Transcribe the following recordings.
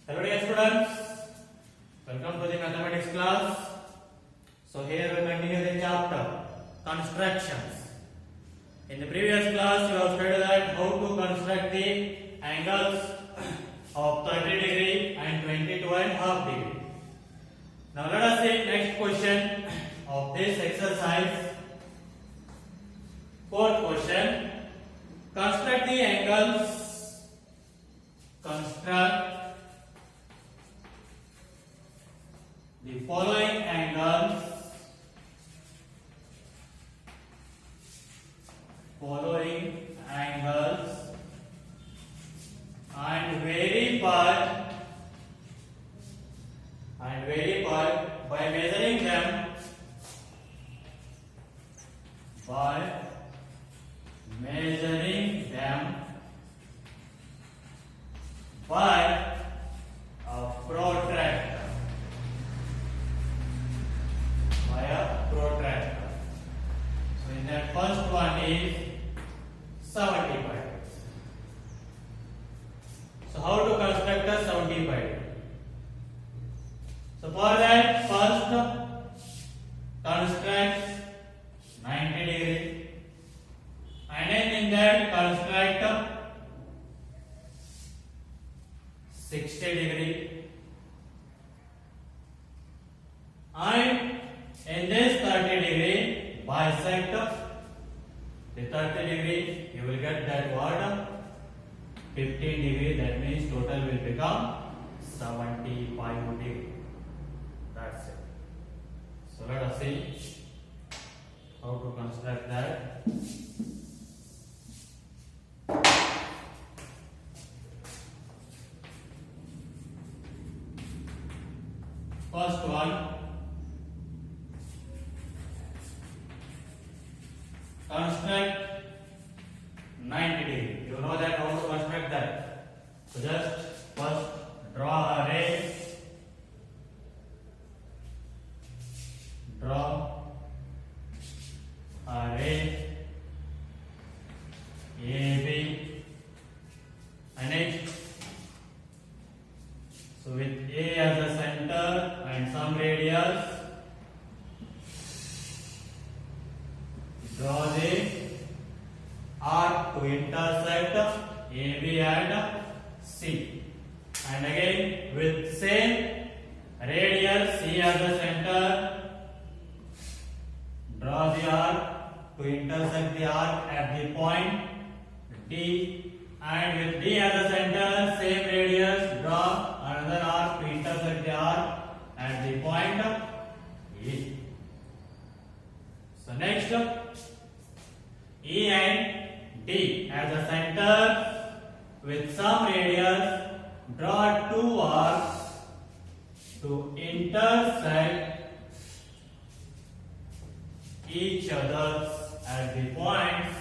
Hello dear students, welcome to the mathematics class. So here we continue the chapter constructions. In the previous class you have studied that how to construct the angles of 30 degree and 22.5 degree. Now let us see next question of this exercise. Fourth question. Construct the angles. Construct the following angles and verify by measuring them by a protractor. So in that first one is 75. So how to construct a 75? So for that first construct 90 degree and then in that construct 60 degree and in this 30 degree bisect the 30 degree, you will get that what? 15 degree, that means total will become 75 degree. That's it. So let us see how to construct that. First one, construct 90 degree. You know that how to construct that. So just first draw a ray. AB and next. So with A as the center and some radius, draw the arc to intersect AB and C, and again with same radius C as the center, draw the arc to intersect the arc at the point D, and with D as the center, same radius, draw another arc to intersect the arc at the point E. So next, E and D as a center with some radius, draw two arcs to intersect each other at the points.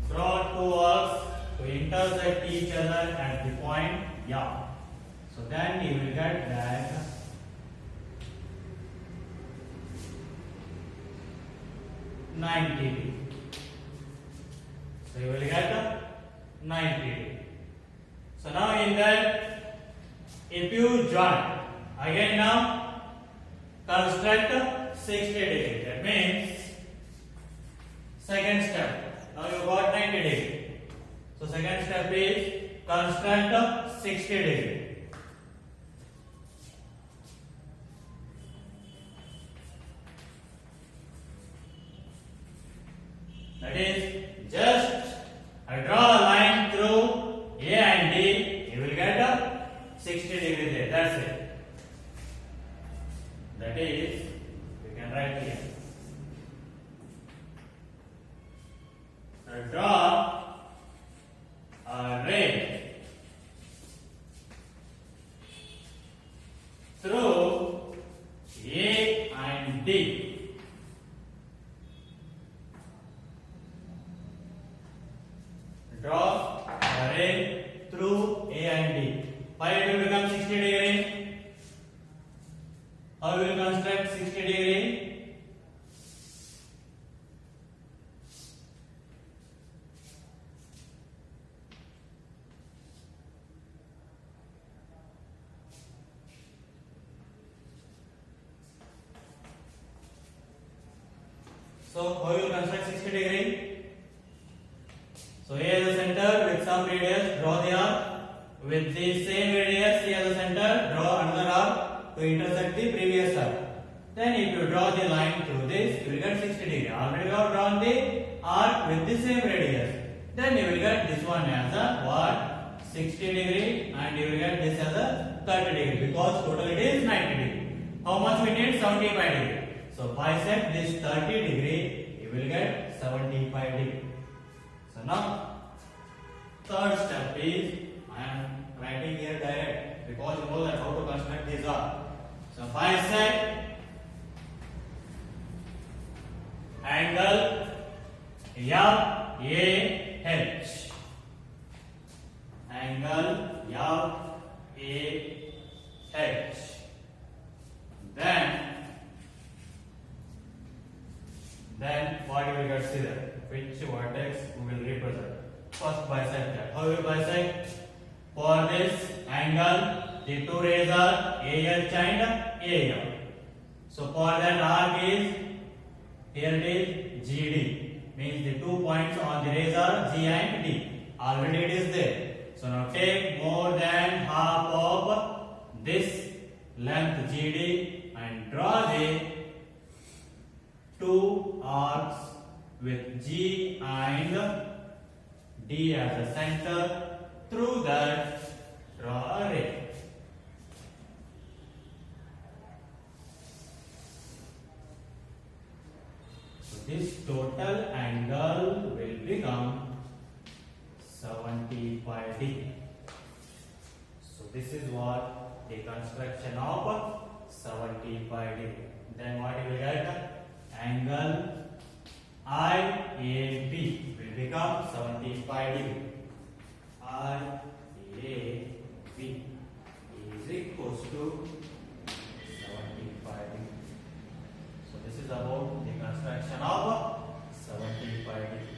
Draw two arcs to intersect each other at the point yeah. So then you will get that 90 degree. So you will get 90 degree. So now in that, if you join again now construct 60 degree. That means second step. Now you got 90 degree. So second step is construct 60 degree. That is, just draw a line through A and D, you will get 60 degree there. That's it. That is, we can write here. Draw a ray through A and D. Draw a ray through A and D. Why it will become 60 degree? How we will construct 60 degree? So how you construct 60 degree? So A as a center with some radius, draw the arc. With the same radius, C as a center, draw another arc to intersect the previous arc. Then if you draw the line through this, you will get 60 degree. Already you have drawn the arc with the same radius. Then you will get this one as a what? 60 degree, and you will get this as a 30 degree, because total it is 90 degree. How much we need? 75 degree. So bisect this 30 degree, you will get 75 degree. So now third step is, I am writing here direct because you know that how to construct these arc. So bisect angle FAH. Angle FAH. Then what you will get? See that which vertex we will represent. First bisect that. How you bisect? For this angle, the two rays are AH and AM. So for that arc is, here it is GD, means the 2 points on the rays are G and D. Already it is there. So now take more than half of this length GD and draw the two arcs with G and D as a center. Through that, draw a ray. So this total angle will become 75 degree. So this is what the construction of 75 degree. Then what you will get? Angle IAB will become 75 degree. IAB is equals to 75 degree. So this is about the construction of 75 degree.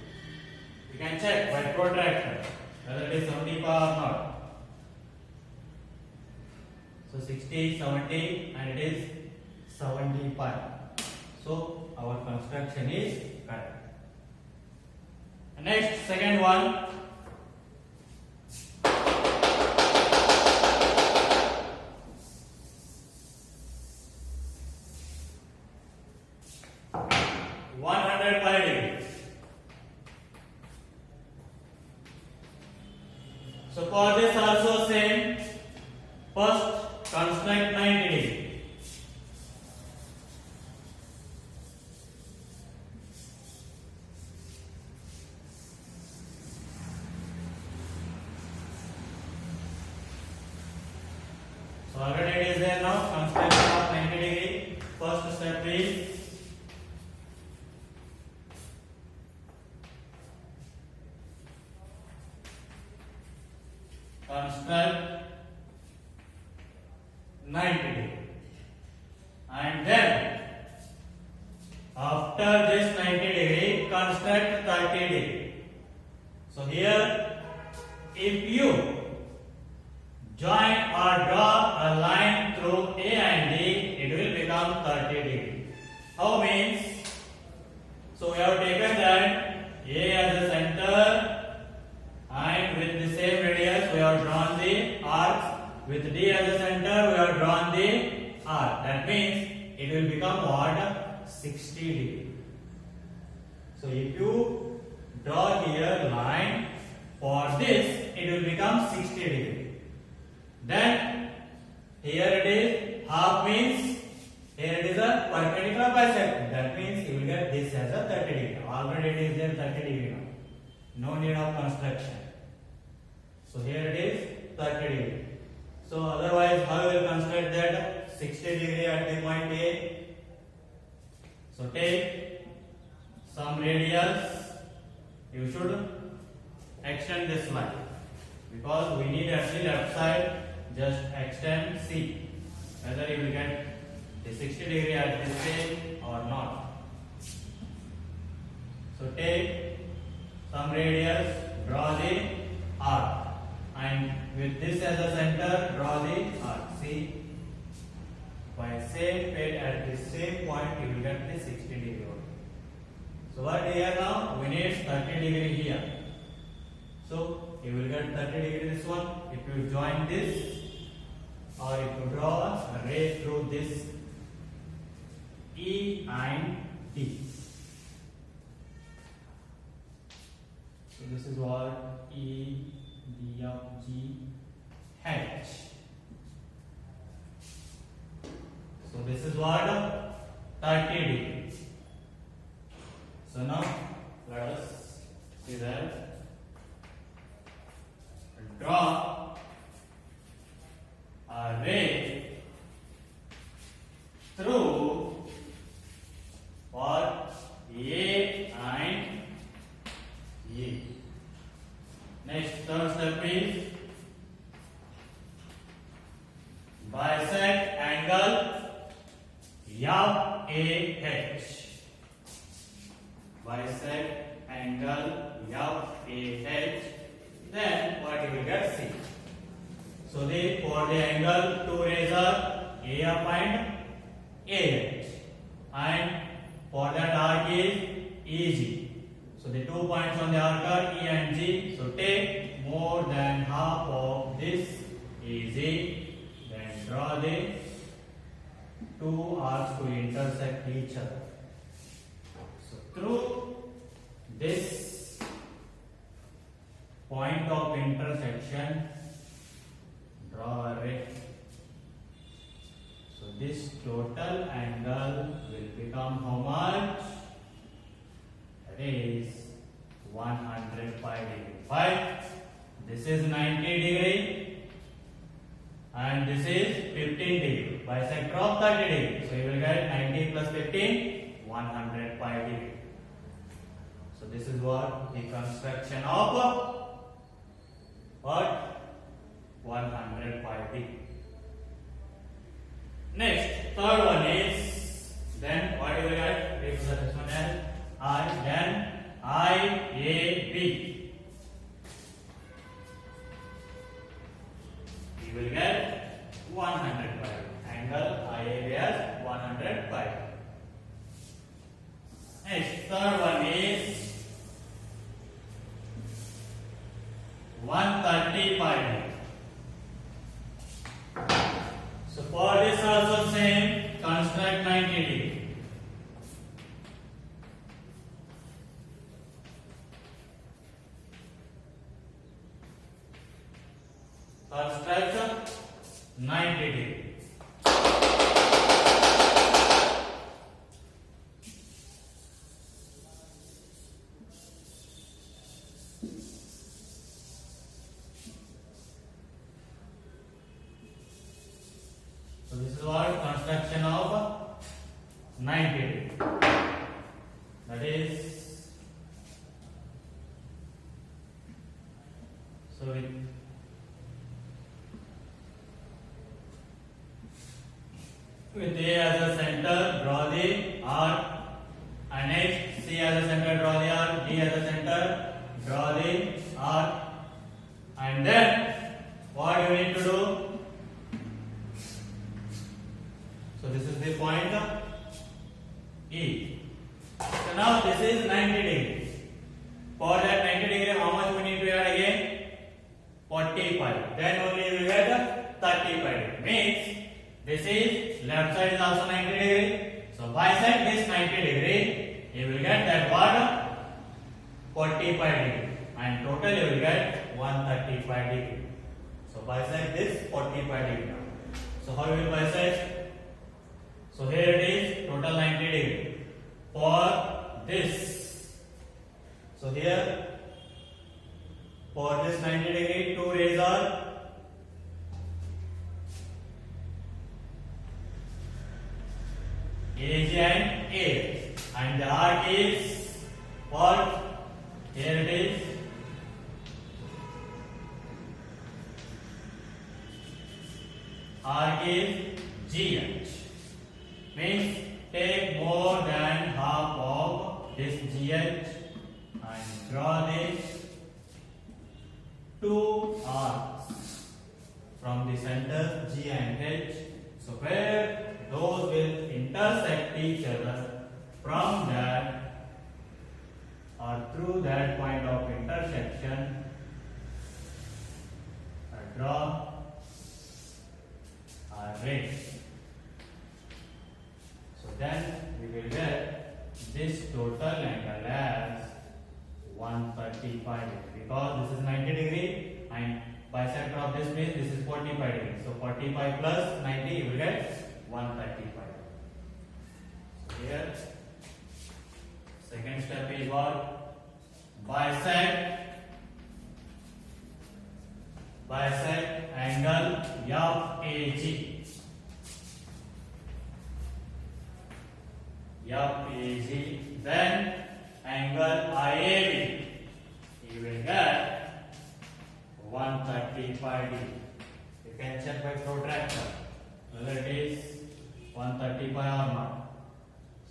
You can check by protractor whether it is 75 or not. So 60, 70 and it is 75. So our construction is correct. Next, second one. So for this also same. First construct 90 degree. So already it is there now. Construction of 90 degree. First step is construct 90 degree, and then after this 90 degree construct 30 degree. So here if you join or draw a line through A and D, it will become 30 degree. How means? So we have taken that A as a center, and with the same radius we have drawn the arcs. With D as a center we have drawn the arc. That means it will become what? 60 degree. So if you draw here line for this, it will become 60 degree. Then here it is half, means here it is a perpendicular bisect. That means you will get this as a 30 degree. Already it is there 30 degree now. No need of construction. So here it is 30 degree. So otherwise how you will construct that 60 degree at the point A? So take some radius. You should extend this line because we need at the left side. Just extend C, whether you will get the 60 degree at this stage or not. So take some radius, draw the arc, and with this as a center, draw the arc. See, by same page at the same point, you will get the 60 degree. So what here now? We need 30 degree here. So you will get 30 degree this one. If you join this, or if you draw a ray through this E and D. So this is what E, D, F, G, H. So this is what 30 degree. So now let us see that. Draw a ray through what A and A. Next, third step is bisect angle FAH. Bisect angle FAH. Then what you will get? C. So for the angle, two rays are AF and AH, and for that arc is EG. So the 2 points on the arc are E and G. So take more than half of this EG, then draw the two arcs to intersect each other. So through this point of intersection, draw a ray. So this total angle will become how much? That is 105 degree. Why? This is 90 degree and this is 15 degree. Bisect of 30 degree. So you will get 90 plus 15, 105 degree. So this is what the construction of what? 105 degree. Next, third one is, then what you will get? If the next one is I, then IAB. You will get 105. Angle IAB as 105. Next, third one is 135. So for this also same, construct 90 degree. Construct 90 degree. So this is what construction of 90 degree. That is, so with A as a center, draw the arc, and next C as a center, draw the arc, D as a center, draw the arc, and then what you need to do? So this is the point E. So now this is 90 degree. For that 90 degree, how much we need to add again? 45. Then only you will get 35 degree. Means this is left side is also 90 degree. So bisect this 90 degree, you will get that what? 45 degree. And total you will get 135 degree. So bisect this 45 degree. So how you will bisect? So here it is total 90 degree. For this, so here for this 90 degree, two rays are AG and A, and the arc is what? Here it is arc is GH. Means take more than half of this GH and draw this two arcs from the center G and H. So where those will intersect each other, from that or through that point of intersection, draw a ray. So then we will get this total angle as 135 degree, because this is 90 degree and bisector of this means this is 45 degree. So 45 plus 90 you will get 135. So here second step is what? Bisect angle FAG. Then angle IAB. You will get 135 degree. You can check by protractor whether it is 135 or not.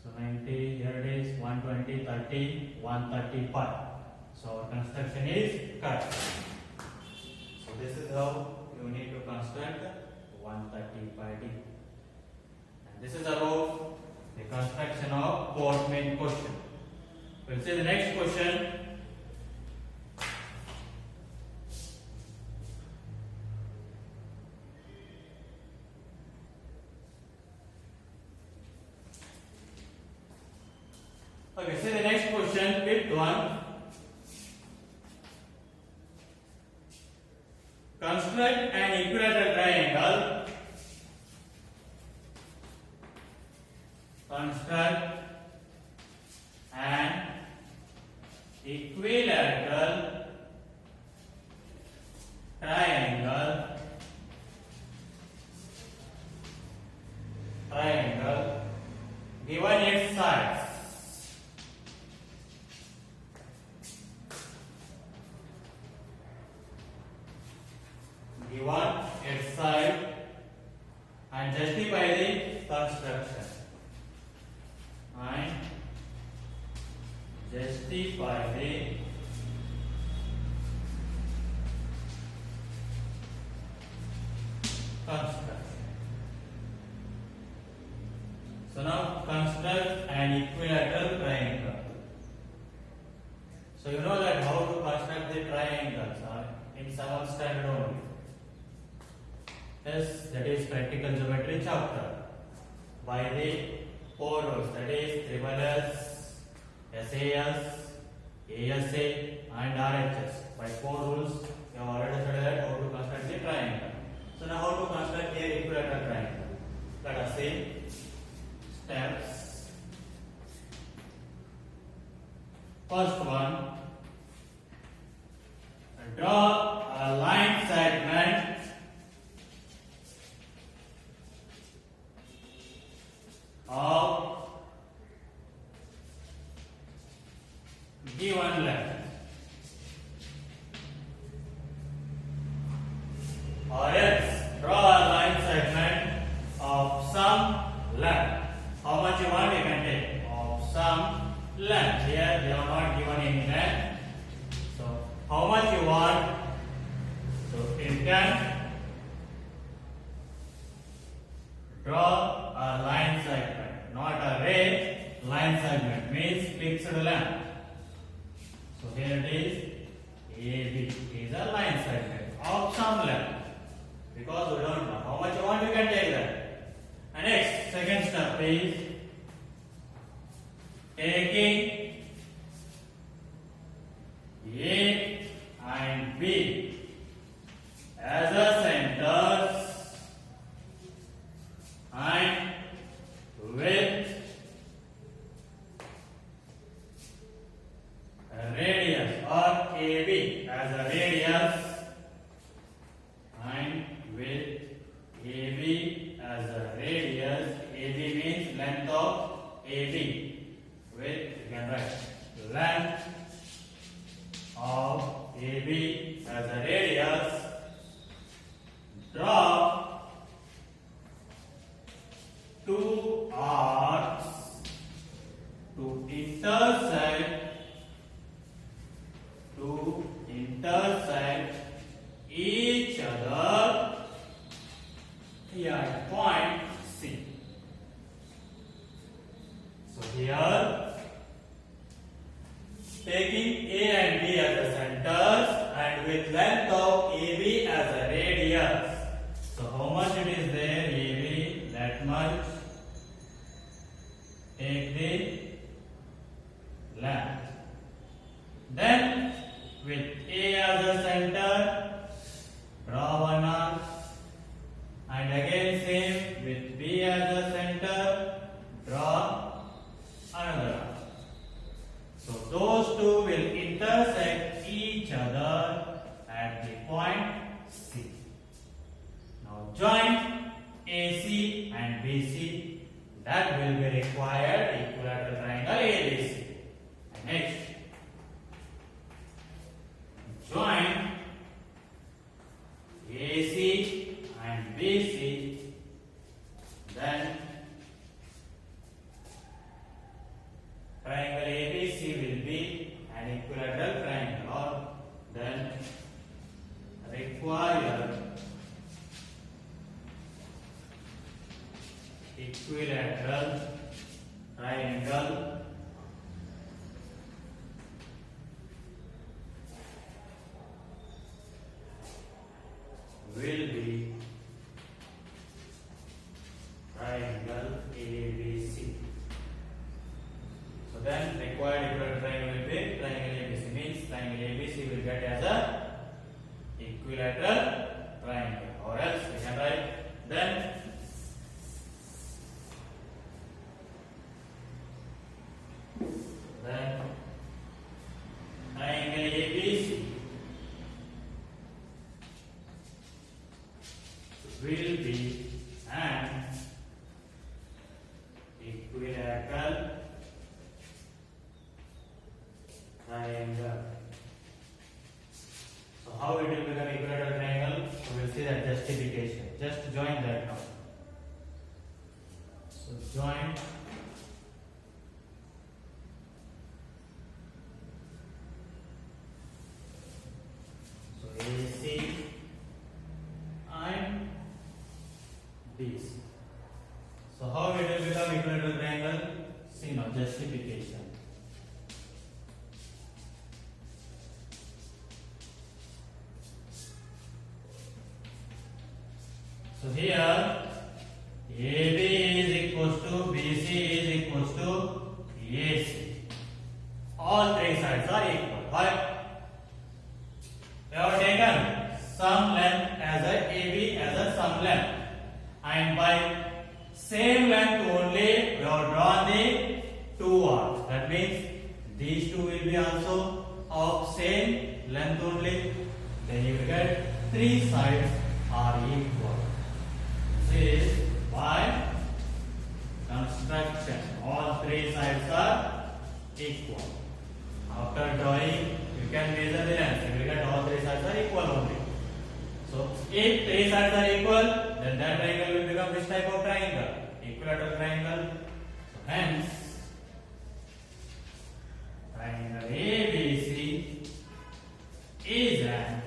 So 90, here it is 120, 30, 135. So our construction is correct. So this is how you need to construct 135 degree. And this is about the construction of fourth main question. We'll see the next question. Okay, see the next question, fifth one. Construct an equilateral triangle. Construct an equilateral triangle given its sides. Given its side and justify the construction. And justify the construction. So now construct an equilateral triangle. So you know that how to construct the triangles in 7th standard only. Yes, that is practical geometry chapter. By the 4 rules, that is SSS, SAS, ASA and RHS. By 4 rules, you have already studied how to construct the triangle. So now how to construct the equilateral triangle. Let us see steps. First one, draw a line segment of given length, or else draw a line segment of some length. How much you want, you can take of some length. Here they are not given any length. So how much you want? So you can draw a line segment, not a ray. Line segment means fixed length. So here it is AB is a line segment of some length. Because we don't know how much you want, you can take that. And next, second step is taking A and B as a centers and with a radius or AB as a radius and with AB as a radius. AB means length of AB. With, you can write length of AB as a radius. Draw two arcs to intersect each other at point C. So here taking A and B as the centers and with length of AB as a radius. So how much it is there? AB, that much. Take the length. Then with A as a center, draw one arc. And again same with B as a center, draw another arc. So those two will intersect each other at the point C. Now join AC and BC. That will be required equilateral triangle ABC. Next, join AC and BC. Then triangle ABC will be an equilateral triangle. Then require equilateral triangle will be triangle ABC. So then required equilateral triangle will be triangle ABC, means triangle ABC will get as a equilateral triangle, or else we can write then triangle ABC will be an equilateral triangle. So how it will become equilateral triangle? So we'll see that justification. Just join that now. So join AC and BC. So how it will become equilateral triangle? See now, justification. So here AB is equals to BC is equals to AC. All three sides are equal. Why? We have taken some length as a AB as a some length, and by same length only we have drawn the two arcs. That means these two will be also of same length only. Then you will get three sides are equal. This is by construction. All three sides are equal. After drawing, you can measure the length. You will get all three sides are equal only. So, if three sides are equal, then that triangle will become which type of triangle? Equilateral triangle. So, hence, triangle ABC is an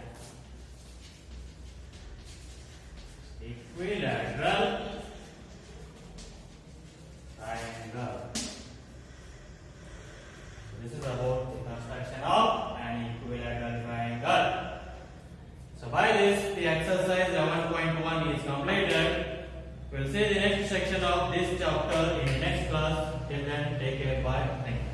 equilateral triangle. This is about the construction of an equilateral triangle. So by this, the exercise 11.1 is completed. We'll see the next section of this chapter in the next class. Till then, take care. Bye. Thank you.